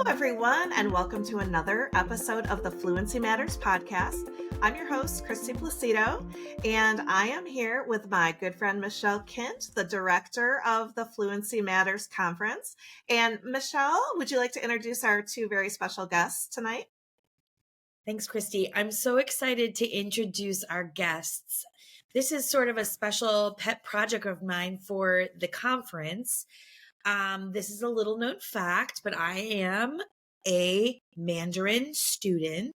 everyone, and welcome to another episode of the Fluency Matters podcast. I'm your host, Kristy Placido, and I am here with my good friend, Michelle Kent, the director of the Fluency Matters conference. And Michelle, would you like to introduce our two very special guests tonight? Thanks, Kristy. I'm so excited to introduce our guests. This is sort of a special pet project of mine for the conference. This is a little known fact, but I am a Mandarin student,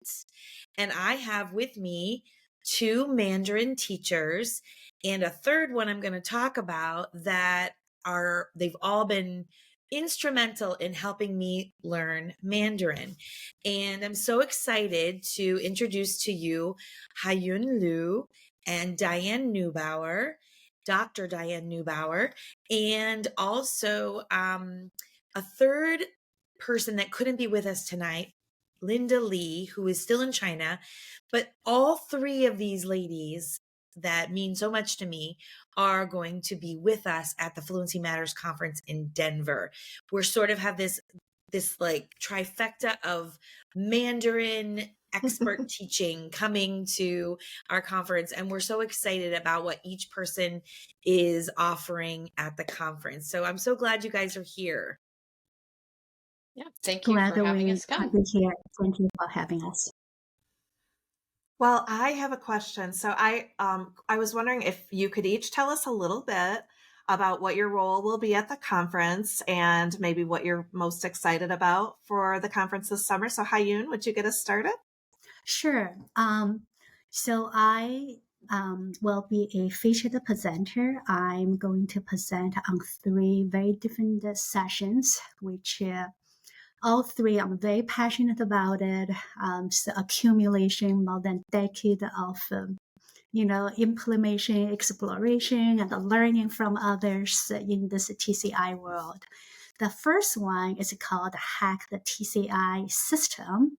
and I have with me two Mandarin teachers and a third one I'm going to talk about they've all been instrumental in helping me learn Mandarin. And I'm so excited to introduce to you Haiyun Lu and Diane Neubauer. Dr. Diane Neubauer, and also a third person that couldn't be with us tonight, Linda Lee, who is still in China. But all three of these ladies that mean so much to me are going to be with us at the Fluency Matters conference in Denver. We're sort of have this like trifecta of Mandarin expert teaching coming to our conference, and we're so excited about what each person is offering at the conference. So I'm so glad you guys are here. Yeah, thank you for having us come. Here. Thank you for having us. Well, I have a question. So I was wondering if you could each tell us a little bit about what your role will be at the conference and maybe what you're most excited about for the conference this summer. So Haiyun, would you get us started? Sure. So I will be a featured presenter. I'm going to present on three very different sessions, which all three I'm very passionate about it. So accumulation, more than a decade of implementation, exploration, and learning from others in this TCI world. The first one is called Hack the TCI System.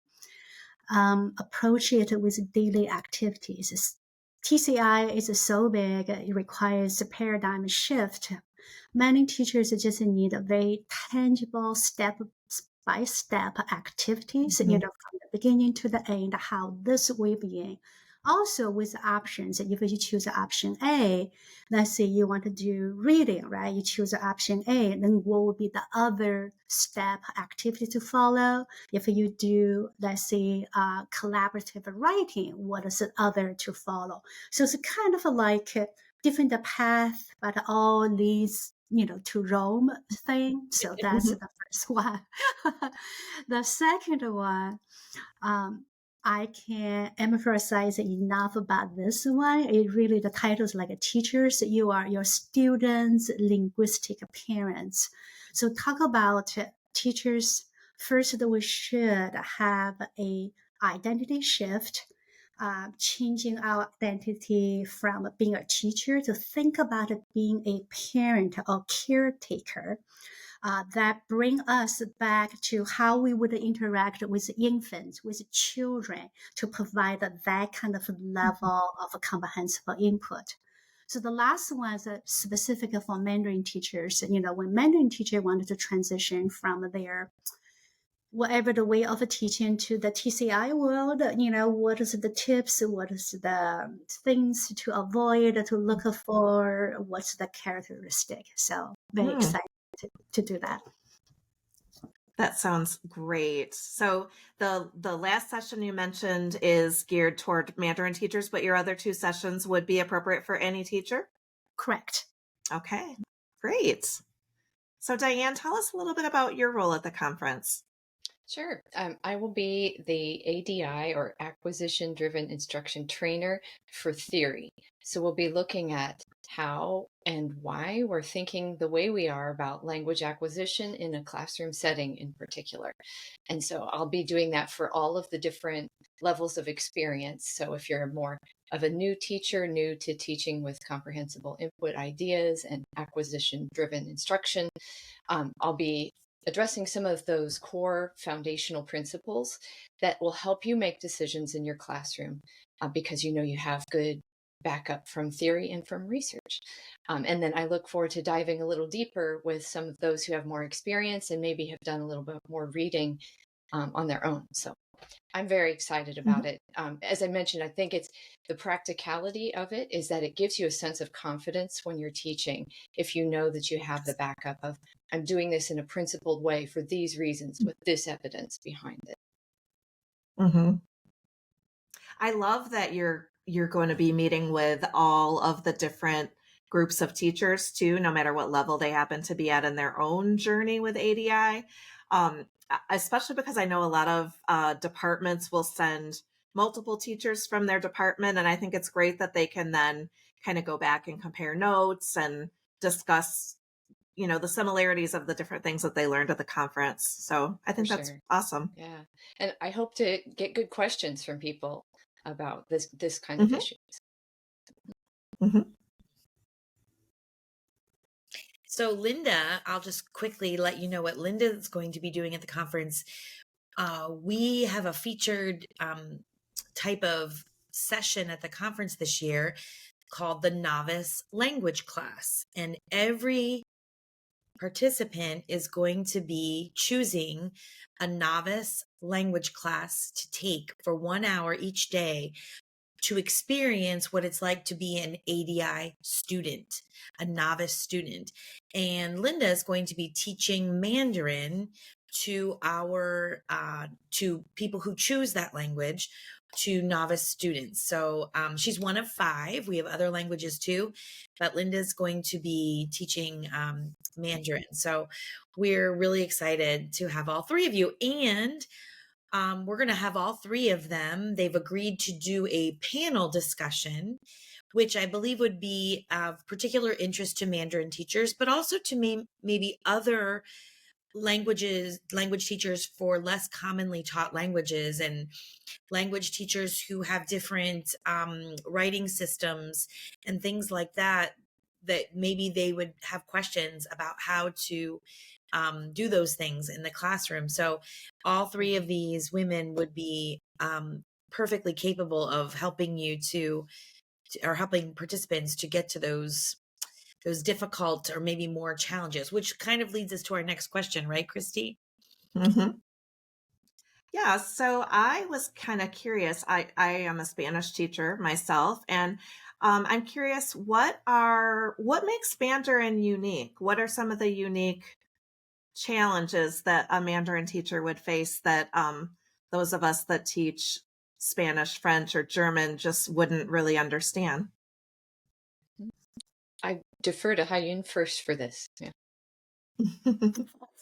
Approach it with daily activities. TCI is so big, it requires a paradigm shift. Many teachers just need a very tangible step-by-step activities, from the beginning to the end, how this will be in. Also with options, if you choose option A, let's say you want to do reading, right? You choose option A, then what would be the other step activity to follow? If you do, let's say, collaborative writing, what is the other to follow? So it's kind of like a different path, but all leads to Rome thing. So that's the first one. The second one, I can't emphasize enough about this one. It really, the title is like teachers, you are your students' linguistic parents. So talk about teachers. First, we should have a identity shift, changing our identity from being a teacher to think about being a parent or caretaker. That bring us back to how we would interact with infants, with children, to provide that kind of level of comprehensive input. So the last one is specific for Mandarin teachers. When Mandarin teacher wanted to transition from their whatever the way of teaching to the TCI world, what is the tips, what is the things to avoid, to look for, what's the characteristic. So very excited to do that. That sounds great. So the last session you mentioned is geared toward Mandarin teachers, but your other two sessions would be appropriate for any teacher? Correct. Okay, great. So Diane, tell us a little bit about your role at the conference. Sure. I will be the ADI, or Acquisition Driven Instruction Trainer, for theory. So we'll be looking at how and why we're thinking the way we are about language acquisition in a classroom setting in particular. And so I'll be doing that for all of the different levels of experience. So if you're more of a new teacher, new to teaching with comprehensible input ideas and acquisition driven instruction, I'll be addressing some of those core foundational principles that will help you make decisions in your classroom because you have good backup from theory and from research. And then I look forward to diving a little deeper with some of those who have more experience and maybe have done a little bit more reading on their own. So I'm very excited about it. As I mentioned, I think it's the practicality of it is that it gives you a sense of confidence when you're teaching. If you know that you have the backup of, I'm doing this in a principled way for these reasons with this evidence behind it. Mm-hmm. I love that you're going to be meeting with all of the different groups of teachers too, no matter what level they happen to be at in their own journey with ADI. Especially because I know a lot of departments will send multiple teachers from their department, and I think it's great that they can then kind of go back and compare notes and discuss, the similarities of the different things that they learned at the conference. So I think that's awesome. Yeah, and I hope to get good questions from people about this kind of issues. Mm-hmm. So Linda, I'll just quickly let you know what Linda is going to be doing at the conference. We have a featured type of session at the conference this year called the Novice Language Class. And every participant is going to be choosing a novice language class to take for 1 hour each day to experience what it's like to be an ADI student, a novice student. And Linda is going to be teaching Mandarin to to people who choose that language, to novice students. So she's one of 5. We have other languages too, but Linda's going to be teaching Mandarin. So we're really excited to have all 3 of you. And we're going to have all 3 of them. They've agreed to do a panel discussion, which I believe would be of particular interest to Mandarin teachers, but also to maybe other language teachers for less commonly taught languages, and language teachers who have different writing systems and things like that maybe they would have questions about how to do those things in the classroom. So all 3 of these women would be perfectly capable of helping you or helping participants to get to those difficult or maybe more challenges, which kind of leads us to our next question, right, Kristy? Mm-hmm. Yeah, so I was kind of curious. I am a Spanish teacher myself, and I'm curious, what makes Mandarin unique? What are some of the unique challenges that a Mandarin teacher would face that those of us that teach Spanish, French, or German just wouldn't really understand? I defer to Haiyun first for this. Yeah.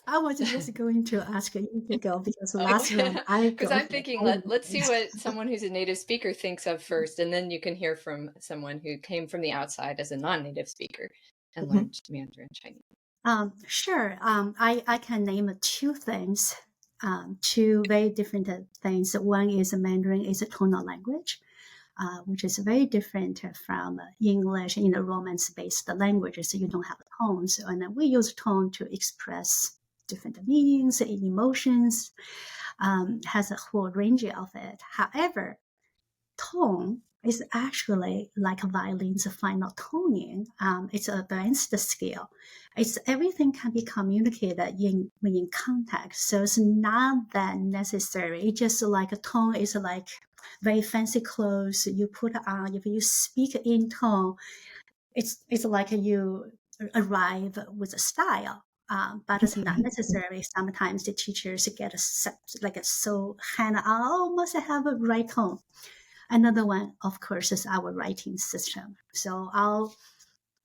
I was just going to ask you to go because last round I because I'm thinking let's see what someone who's a native speaker thinks of first, and then you can hear from someone who came from the outside as a non-native speaker and learned Mandarin Chinese. Sure. I can name 2 things, 2 very different things. One is Mandarin is a tonal language, which is very different from English. In the Romance-based languages, you don't have tones, and we use tone to express different meanings, emotions, has a whole range of it. However, tone is actually like a violin's final toning. It's an advanced scale. Everything can be communicated when in context. So it's not that necessary. It's just like a tone is like very fancy clothes you put on. If you speak in tone, it's like you arrive with a style. But it's not necessary. Sometimes the teachers get so hand almost have a right tone. Another one, of course, is our writing system. So I'll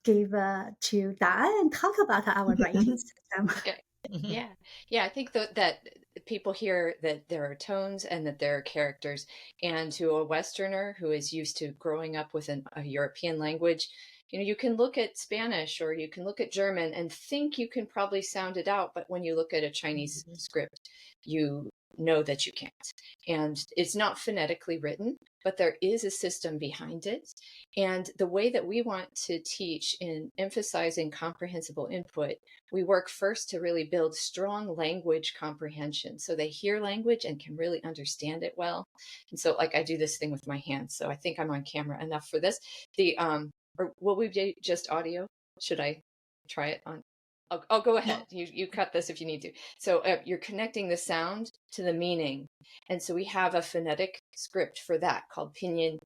give to Diane and talk about our writing system. Okay. Yeah. I think that people hear that there are tones and that there are characters, and to a Westerner who is used to growing up with a European language, you can look at Spanish or you can look at German and think you can probably sound it out, but when you look at a Chinese script, you know that you can't. And it's not phonetically written, but there is a system behind it. And the way that we want to teach in emphasizing comprehensible input, we work first to really build strong language comprehension. So they hear language and can really understand it well. And so like I do this thing with my hands. So I think I'm on camera enough for this. Or will we be just audio? Should I try it on? I'll go ahead. You cut this if you need to. So you're connecting the sound to the meaning. And so we have a phonetic script for that called pinyin.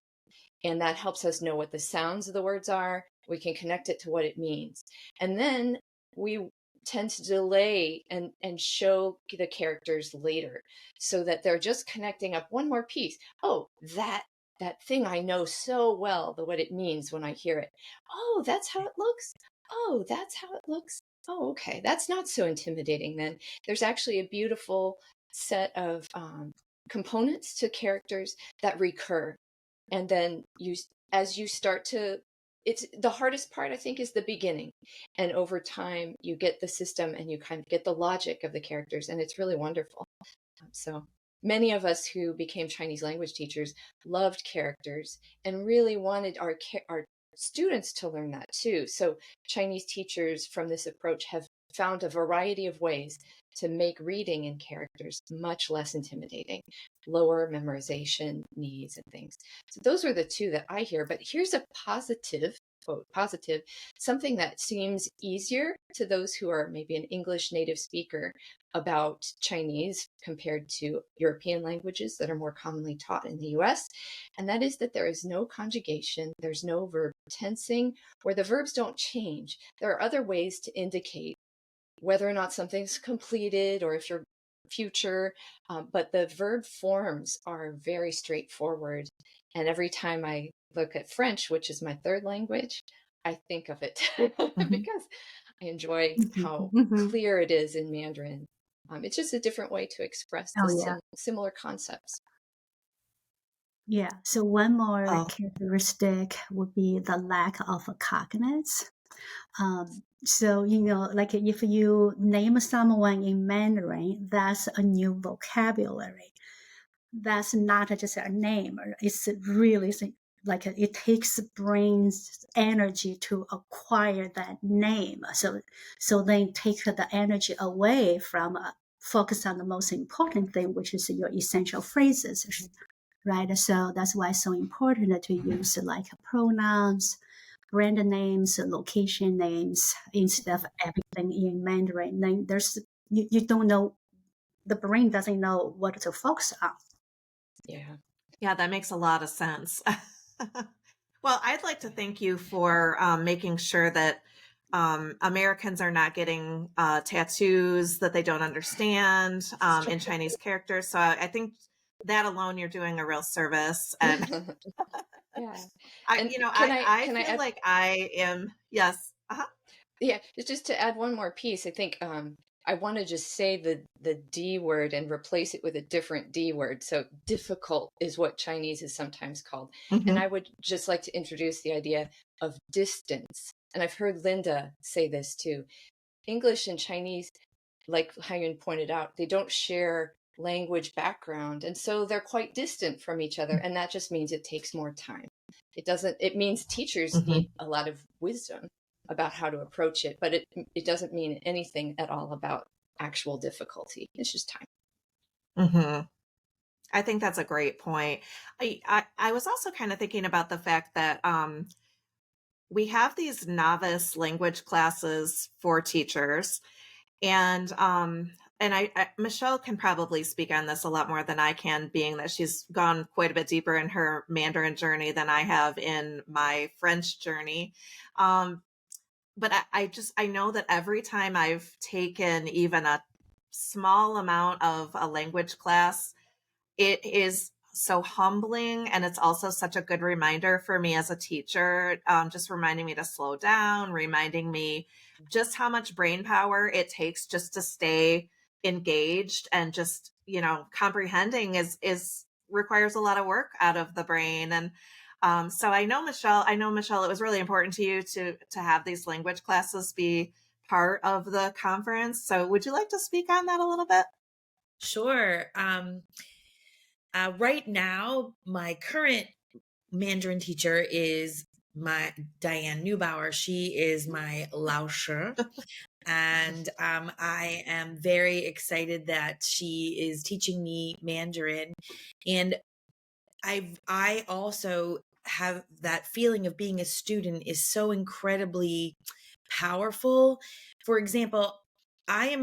And that helps us know what the sounds of the words are. We can connect it to what it means. And then we tend to delay and show the characters later so that they're just connecting up one more piece. Oh, that thing I know so well, what it means when I hear it. Oh, that's how it looks. Oh, that's how it looks. Oh, okay. That's not so intimidating then. There's actually a beautiful set of components to characters that recur. And then as you start to, it's the hardest part, I think, is the beginning. And over time, you get the system and you kind of get the logic of the characters. And it's really wonderful. So many of us who became Chinese language teachers loved characters and really wanted our students to learn that too. So Chinese teachers from this approach have found a variety of ways to make reading in characters much less intimidating, lower memorization needs and things. So those are the two that I hear. But here's a positive, quote, positive, something that seems easier to those who are maybe an English native speaker about Chinese compared to European languages that are more commonly taught in the US. And that is that there is no conjugation, there's no verb tensing, where the verbs don't change. There are other ways to indicate whether or not something's completed or if you're future, but the verb forms are very straightforward. And every time I look at French, which is my third language, I think of it because I enjoy how clear it is in Mandarin. It's just a different way to express the similar concepts. Yeah. So one more characteristic would be the lack of cognates. So, like if you name someone in Mandarin, that's a new vocabulary. That's not just a name. It's really like it takes brain's energy to acquire that name. So then take the energy away from focus on the most important thing, which is your essential phrases, right? So that's why it's so important to use like pronouns, brand names, location names instead of everything in Mandarin. Then you don't know, the brain doesn't know what to focus on. Yeah, that makes a lot of sense. Well, I'd like to thank you for making sure that Americans are not getting tattoos that they don't understand in Chinese characters. So I think that alone, you're doing a real service. And I feel like I am. Yes. Yeah. Just to add one more piece, I think I want to just say the D word and replace it with a different D word. So difficult is what Chinese is sometimes called. And I would just like to introduce the idea of distance. And I've heard Linda say this too. English and Chinese, like Haiyun pointed out, they don't share language background. And so they're quite distant from each other. And that just means it takes more time. It means teachers need a lot of wisdom about how to approach it, but it doesn't mean anything at all about actual difficulty. It's just time. I think that's a great point. I was also kind of thinking about the fact that we have these novice language classes for teachers, and Michelle can probably speak on this a lot more than I can, being that she's gone quite a bit deeper in her Mandarin journey than I have in my French journey. But I know that every time I've taken even a small amount of a language class, it is so humbling. And it's also such a good reminder for me as a teacher, just reminding me to slow down, reminding me just how much brain power it takes just to stay engaged, and just, comprehending is requires a lot of work out of the brain. And so I know, Michelle, it was really important to you to have these language classes be part of the conference. So would you like to speak on that a little bit? Sure. Right now, my current Mandarin teacher is my Diane Neubauer. She is my Lauscher. And I am very excited that she is teaching me Mandarin. And I also have that feeling of being a student is so incredibly powerful. For example, I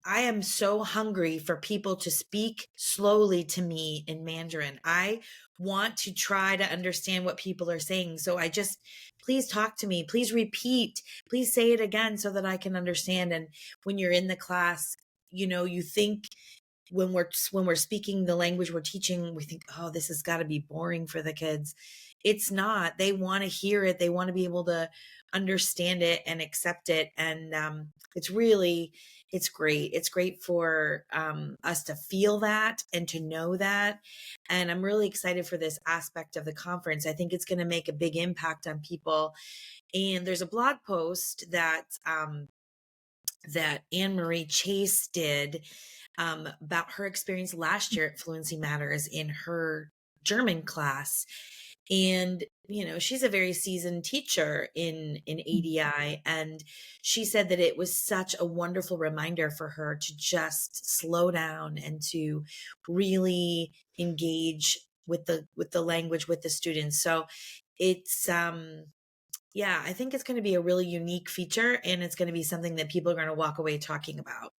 am so hungry for people to speak slowly to me in Mandarin. I want to try to understand what people are saying. So I just, please talk to me. Please repeat. Please say it again so that I can understand. And when you're in the class, you think when we're speaking the language we're teaching, we think, oh, this has got to be boring for the kids. It's not. They want to hear it. They want to be able to understand it and accept it. And it's great. It's great for us to feel that and to know that. And I'm really excited for this aspect of the conference. I think it's going to make a big impact on people. And there's a blog post that Anne Marie Chase did about her experience last year at Fluency Matters in her German class. And, she's a very seasoned teacher in ADI. And she said that it was such a wonderful reminder for her to just slow down and to really engage with the language, with the students. So it's, yeah, I think it's going to be a really unique feature, and it's going to be something that people are going to walk away talking about.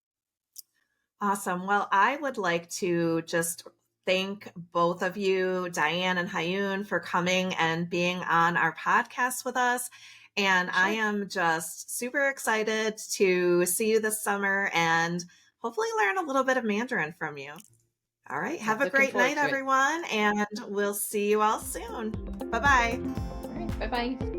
Awesome. Well, I would like to just thank both of you, Diane and Haiyun, for coming and being on our podcast with us. And sure. I am just super excited to see you this summer and hopefully learn a little bit of Mandarin from you. All right. Have a great night, everyone. And we'll see you all soon. Bye-bye. All right. Bye-bye.